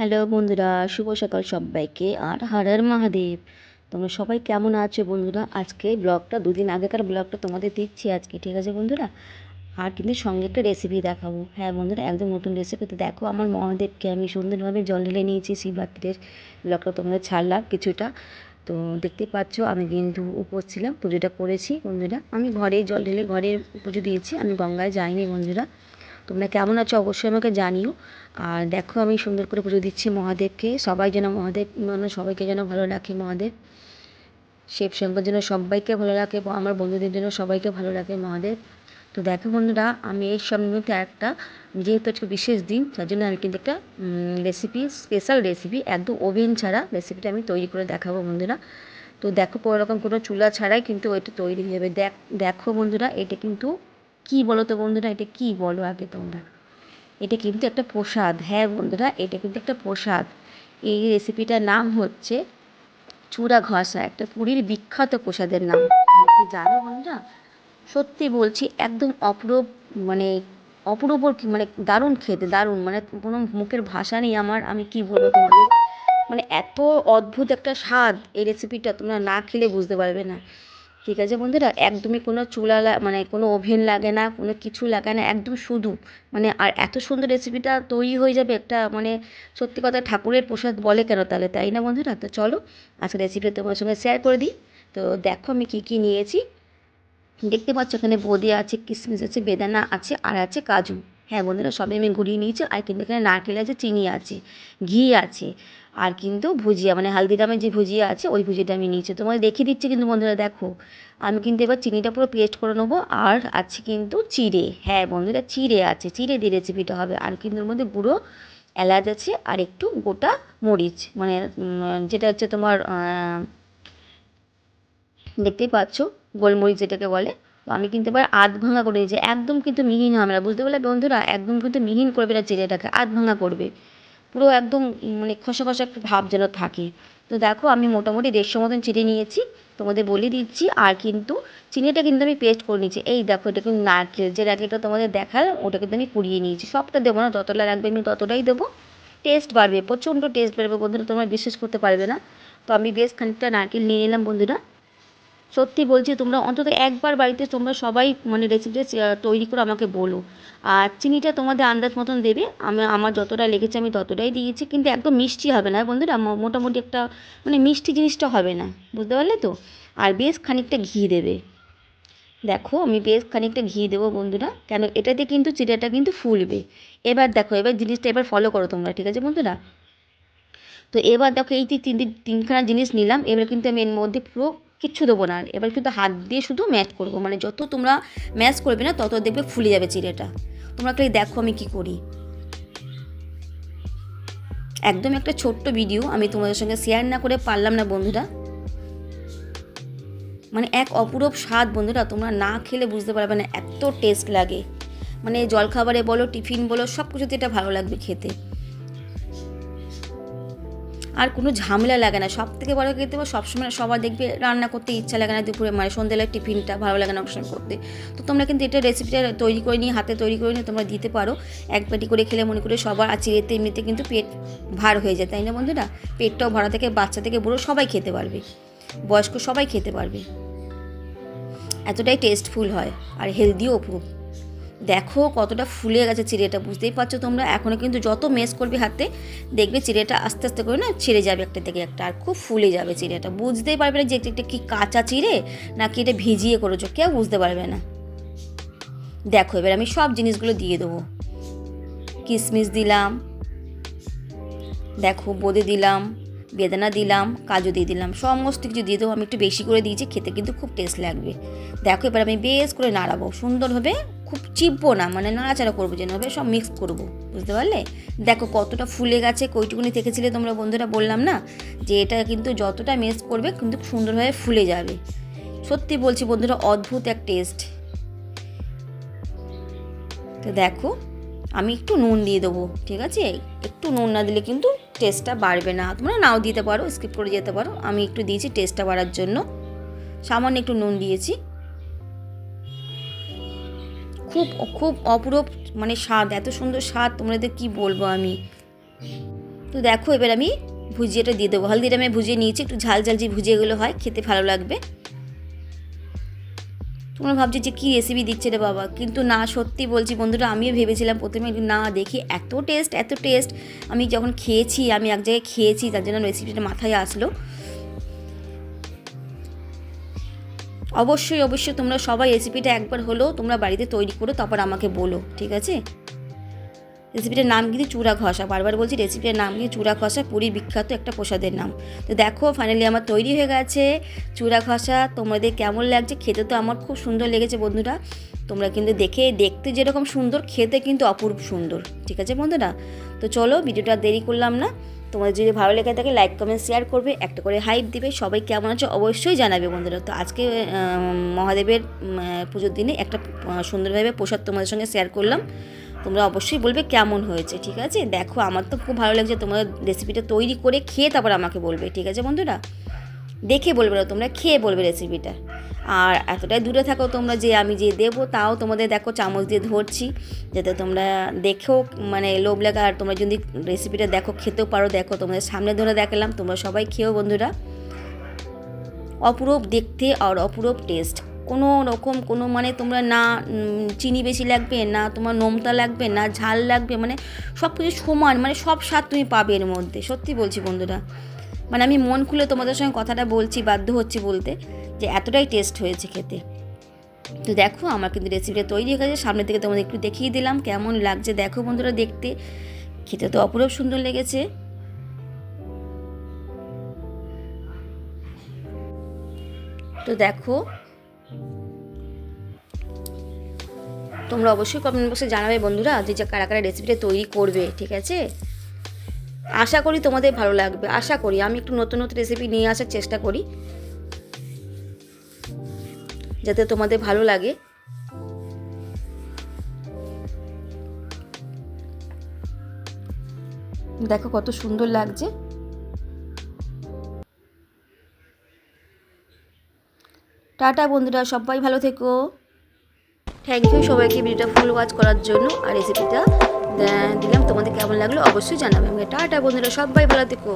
Hello বন্ধুরা, শুভ সকাল সবাইকে। আর হর হর মহাদেব। তোমরা সবাই কেমন আছো বন্ধুরা? আজকে ব্লগটা দুদিন আগেকার ব্লগটা তোমাদের দিচ্ছি আজকে, ঠিক আছে বন্ধুরা? আর কিন্তু সঙ্গে একটা রেসিপি দেখাবো। হ্যাঁ বন্ধুরা, একদম নতুন রেসিপি। তো দেখো, আমার মহাদেবকে আমি সুন্দরভাবে জল ঢেলে নিয়েছি। শিবরাত্রির ব্লগটা তোমাদের ছাড়লাম কিছুটা। তো দেখতে পাচ্ছ, আমি কিন্তু উপোস ছিলাম, পুজোটা করেছি বন্ধুরা। আমি ঘরেই জল ঢেলে ঘরে পুজো দিয়েছি, আমি গঙ্গায় যাইনি বন্ধুরা। তোমরা কেমন আছো অবশ্যই আমাকে জানিও। আর দেখো, আমি সুন্দর করে পুজো দিচ্ছি মহাদেবকে। সবাই যেন মহাদেব, মানে সবাইকে যেন ভালো রাখে মহাদেব। শিব শম্কর যেন সবাইকে ভালো রাখে, আমার বন্ধুদের জন্য সবাইকে ভালো রাখে মহাদেব। তো দেখো বন্ধুরা, আমি এই সব মধ্যে একটা, যেহেতু আজকে বিশেষ দিন, তার জন্য আমি কিন্তু একটা রেসিপি, স্পেশাল রেসিপি, একদম ওভেন ছাড়া রেসিপিটা আমি তৈরি করে দেখাবো বন্ধুরা। তো দেখো, কোনো রকম কোনো চুলা ছাড়াই কিন্তু ওইটা তৈরি হয়ে যাবে। দেখো বন্ধুরা, এটা কিন্তু কী বলো তো বন্ধুরা, এটা কী বলো আগে তোমরা? এটা কিন্তু একটা প্রসাদ। হ্যাঁ বন্ধুরা, এটা কিন্তু একটা প্রসাদ। এই রেসিপিটার নাম হচ্ছে চূড়া ঘষা, একটা পুরীর বিখ্যাত প্রসাদের নাম। জানো বন্ধুরা, সত্যি বলছি, একদম অপূরূপ, মানে অপূর্ব, মানে দারুণ খেতে, দারুণ, মানে কোনো মুখের ভাষা নেই আমার, আমি কি বলবো তোমাদের। মানে এত অদ্ভুত একটা স্বাদ এই রেসিপিটা, তোমরা না খেলে বুঝতে পারবে না। ঠিক আছে বন্ধুরা, একদমই কোনো চুলা মানে কোনো ওভেন লাগে না, কোনো কিছু লাগে না, একদম শুধু, মানে আর এত সুন্দর রেসিপিটা তৈরি হয়ে যাবে একটা, মানে সত্যি কথা, ঠাকুরের প্রসাদ বলে কেন তাহলে, তাই না বন্ধুরা? তো চলো আজকে রেসিপিটা তোমার সঙ্গে শেয়ার করে দিই। তো দেখো আমি কী কী নিয়েছি। দেখতে পাচ্ছ এখানে বোঁদে আছে, কিশমিশ আছে, বেদানা আছে, আর আছে কাজু। হ্যাঁ বন্ধুরা, সবই আমি গুঁড়িয়ে নিয়েছি। আর কিন্তু এখানে নারকেল আছে, চিনি আছে, ঘি আছে, আর কিন্তু ভুজিয়া, মানে হালদিরামের যে ভুজিয়া আছে ওই ভুজিয়াটা আমি নিয়েছি। তোমাদের দেখিয়ে দিচ্ছি কিন্তু বন্ধুরা, দেখো আমি কিন্তু এবার চিনিটা পুরো পেস্ট করে নেবো। আর আছে কিন্তু চিড়ে। হ্যাঁ বন্ধুরা, চিড়ে আছে, চিড়ে দিয়ে রেসিপিটা হবে। আর কিন্তু ওর মধ্যে গুঁড়ো এলাচ আছে, আর একটু গোটা মরিচ, মানে যেটা হচ্ছে তোমার দেখতেই পাচ্ছ, গোলমরিচ যেটাকে বলে। তো আমি কিন্তু এবার আধ ভাঙা করে দিয়েছি, একদম কিন্তু মিহিন হবে না, বুঝতে পারলে বন্ধুরা? একদম কিন্তু মিহিন করবে না চিড়েটাকে, আধ ভাঙা করবে পুরো, একদম মানে খসা খসা একটা ভাব যেন থাকে। তো দেখো, আমি মোটামুটি 150 মতন চিড়ে নিয়েছি, তোমাদের বলে দিচ্ছি। আর কিন্তু চিনিটা কিন্তু আমি পেস্ট করে নিয়েছি। এই দেখো, এটা কিন্তু নারকেল, যে নারকেলটা তোমাদের দেখালাম ওটা কিন্তু আমি কুড়িয়ে নিয়েছি। সবটা দেবো না, যতটা লাগবে আমি ততটাই দেবো। টেস্ট বাড়বে, প্রচণ্ড টেস্ট বাড়বে বন্ধুরা, তোমরা বিশ্বাস করতে পারবে না। তো আমি বেশ খানিকটা নারকেল নিয়ে নিলাম বন্ধুরা। সত্যি বলছি, তোমরা অন্তত একবার বাড়িতে তোমরা সবাই মানে রেসিপিটা তৈরি করে আমাকে বলো। আর চিনিটা তোমাদের আন্দাজ মতন দেবে, আমার যতটা লেগেছে আমি ততটাই দিয়েছি, কিন্তু একদম মিষ্টি হবে না বন্ধুরা, মোটামুটি একটা, মানে মিষ্টি জিনিসটা হবে না, বুঝতে পারলে তো? আর বেশ খানিকটা ঘি দেবে। দেখো, আমি বেশ খানিকটা ঘি দেবো বন্ধুরা, কেন এটাতে কিন্তু চিড়েটা কিন্তু ফুলবে। এবার দেখো, এবার জিনিসটা এবার ফলো করো তোমরা, ঠিক আছে বন্ধুরা? তো এবার দেখো, এই যে তিনখানা জিনিস নিলাম, এবার কিন্তু আমি এর মধ্যে পুরো কিচ্ছু দেবো না। এবার শুধু হাত দিয়ে শুধু ম্যাশ করবো, মানে যত তোমরা ম্যাশ করবে না তত দেখবে ফুলে যাবে চিড়েটা। তোমরা খালি দেখো আমি কি করি। একদম একটা ছোট্ট ভিডিও, আমি তোমাদের সঙ্গে শেয়ার না করে পারলাম না বন্ধুরা। মানে এক অপূরূপ স্বাদ বন্ধুরা, তোমরা না খেলে বুঝতে পারবে না, এত টেস্ট লাগে। মানে জলখাবারে বলো, টিফিন বলো, সব কিছুতে এটা ভালো লাগবে খেতে। আর কোনো ঝামেলা লাগে না। সব থেকে বড় খেতে সবসময় সবার দেখবে রান্না করতে ইচ্ছা লাগে না, দুপুরে মানে সন্ধ্যেবেলার টিফিনটা ভালো লাগে না অপশন করতে। তো তোমরা কিন্তু এটা রেসিপিটা তৈরি করে নিয়ে, হাতে তৈরি করে নিয়ে তোমরা দিতে পারো। এক বাটি করে খেলে মনে করে সবার, আর চিড়েতে এমনিতে কিন্তু পেট ভার হয়ে যায়, তাই না বন্ধুরা? পেটটাও ভরা থেকে, বাচ্চা থেকে বুড়ো সবাই খেতে পারবে, বয়স্ক সবাই খেতে পারবে, এতটাই টেস্টফুল হয় আর হেলদিও খুব। দেখো কতটা ফুলে গেছে চিড়েটা, বুঝতেই পারছো তোমরা। এখনও কিন্তু যত মেস করবে হাতে, দেখবে চিড়েটা আস্তে আস্তে করে না ছেড়ে যাবে একটা থেকে একটা, আর খুব ফুলে যাবে চিড়েটা। বুঝতেই পারবে না যে এটা কি কাঁচা চিড়ে নাকি এটা ভিজিয়ে করেছো, কেউ বুঝতে পারবে না। দেখো, এবার আমি সব জিনিসগুলো দিয়ে দেবো। কিশমিশ দিলাম, দেখো বোঁদে দিলাম, বেদানা দিলাম, কাজু দিয়ে দিলাম, সমস্ত কিছু দিয়ে দেবো। আমি একটু বেশি করে দিয়েছি, খেতে কিন্তু খুব টেস্ট লাগবে। দেখো, এবার আমি বেশ করে নাড়াবো সুন্দরভাবে, খুব চিপবো না, মানে নাড়াচাড়া করবো যেন হবে, সব মিক্স করবো, বুঝতে পারলে? দেখো কতটা ফুলে গেছে, কইটুকুনি থেকেছিলে তোমরা বন্ধুরা, বললাম না যে এটা কিন্তু যতটা মিক্স করবে কিন্তু সুন্দরভাবে ফুলে যাবে। সত্যি বলছি বন্ধুরা, অদ্ভুত এক টেস্ট। তো দেখো, আমি একটু নুন দিয়ে দেবো, ঠিক আছে? একটু নুন না দিলে কিন্তু টেস্টটা বাড়বে না, তোমরা নাও দিতে পারো, স্কিপ করে যেতে পারো। আমি একটু দিয়েছি টেস্টটা বাড়ার জন্য, সামান্য একটু নুন দিয়েছি। খুব খুব অপূরূপ মানে স্বাদ, এত সুন্দর স্বাদ তোমাদের কি বলবো আমি। তো দেখো এবার আমি ভুজিয়াটা দিয়ে দেবো। হলদিটা আমি ভুজিয়ে নিয়েছি, একটু ঝাল ঝাল যে ভুজিয়াগুলো হয় খেতে ভালো লাগবে। তোমরা ভাবছি যে কী রেসিপি দিচ্ছে রে বাবা, কিন্তু না সত্যি বলছি বন্ধুরা, আমিও ভেবেছিলাম প্রথমে না দেখি এত টেস্ট। আমি যখন খেয়েছি, আমি এক জায়গায় খেয়েছি, তার জন্য রেসিপিটা মাথায় আসলো। অবশ্যই তোমরা সবাই রেসিপিটা একবার হলেও তোমরা বাড়িতে তৈরি করো, তারপর আমাকে বলো, ঠিক আছে? রেসিপিটার নাম কিন্তু চূড়া ঘষা, বারবার বলছি রেসিপিটার নাম কিন্তু চূড়া ঘষা, পুরীর বিখ্যাত একটা প্রসাদের নাম। তো দেখো ফাইনালি আমার তৈরি হয়ে গেছে চূড়া ঘষা। তোমাদের কেমন লাগছে? খেতে তো আমার খুব সুন্দর লেগেছে বন্ধুরা। তোমরা কিন্তু দেখতে যেরকম সুন্দর, খেতে কিন্তু অপূর্ব সুন্দর, ঠিক আছে বন্ধুরা? তো চলো, ভিডিওটা দেরি করলাম না। তোমাদের যদি ভালো লেগে থাকে লাইক কমেন্ট শেয়ার করবে, একটা করে হাইপ দিবে। সবাই কেমন আছে অবশ্যই জানাবে বন্ধুরা। তো আজকে মহাদেবের পুজোর দিনে একটা সুন্দরভাবে প্রসাদ তোমাদের সঙ্গে শেয়ার করলাম। তোমরা অবশ্যই বলবে কেমন হয়েছে, ঠিক আছে? দেখো আমার তো খুব ভালো লাগছে। তোমরা রেসিপিটা তৈরি করে খেয়ে তারপর আমাকে বলবে, ঠিক আছে বন্ধুরা? দেখে বলবে না, তোমরা খেয়ে বলবে রেসিপিটা। আর এতটাই দূরে থাকো তোমরা যে আমি যে দেবো, তাও তোমাদের দেখো চামচ দিয়ে ধরছি, যাতে তোমরা দেখেও মানে লোভ লাগা। আর তোমরা যদি রেসিপিটা দেখো, খেতেও পারো। দেখো তোমাদের সামনে ধরে দেখালাম, তোমরা সবাই খেয়েও বন্ধুরা। অপূরূপ দেখতে আর অপূরূপ টেস্ট। কোনো রকম কোনো মানে তোমরা না চিনি বেশি লাগবে, না তোমার নোনতা লাগবে, না ঝাল লাগবে, মানে সব কিছু সমান, মানে সব স্বাদ তুমি পাবে এর মধ্যে। সত্যি বলছি বন্ধুরা, মানে আমি মন খুলে তোমাদের সঙ্গে কথাটা বলছি, বাধ্য হচ্ছি বলতে, যে এতটাই টেস্ট হয়েছে খেতে। তো দেখো আমার কিন্তু রেসিপিটা তৈরি হয়ে গেছে, সামনে থেকে তোমাদের একটু দেখিয়ে দিলাম কেমন লাগছে। দেখো বন্ধুরা, দেখতে খেতে তো অপূরূপ সুন্দর লেগেছে। তো দেখো তোমরা অবশ্যই কমেন্ট বক্সে জানাবে বন্ধুরা যে কারা কারা রেসিপিটা তৈরি করবে, ঠিক আছে? আশা করি তোমাদের ভালো লাগবে, আশা করি। আমি একটু নতুন রেসিপি নিয়ে আসার চেষ্টা করি, যাতে তোমাদের ভালো লাগে। দেখো কত সুন্দর লাগছে। টাটা বন্ধুরা, সবাই ভালো থেকো। থ্যাংক ইউ সবাইকে ভিডিওটা ফুল ওয়াচ করার জন্য। আর রেসিপিটা দিলাম, তোমাদের কেমন লাগলো অবশ্যই জানাবে। টাটা বন্ধুরা, সবাই ভালো থেকো।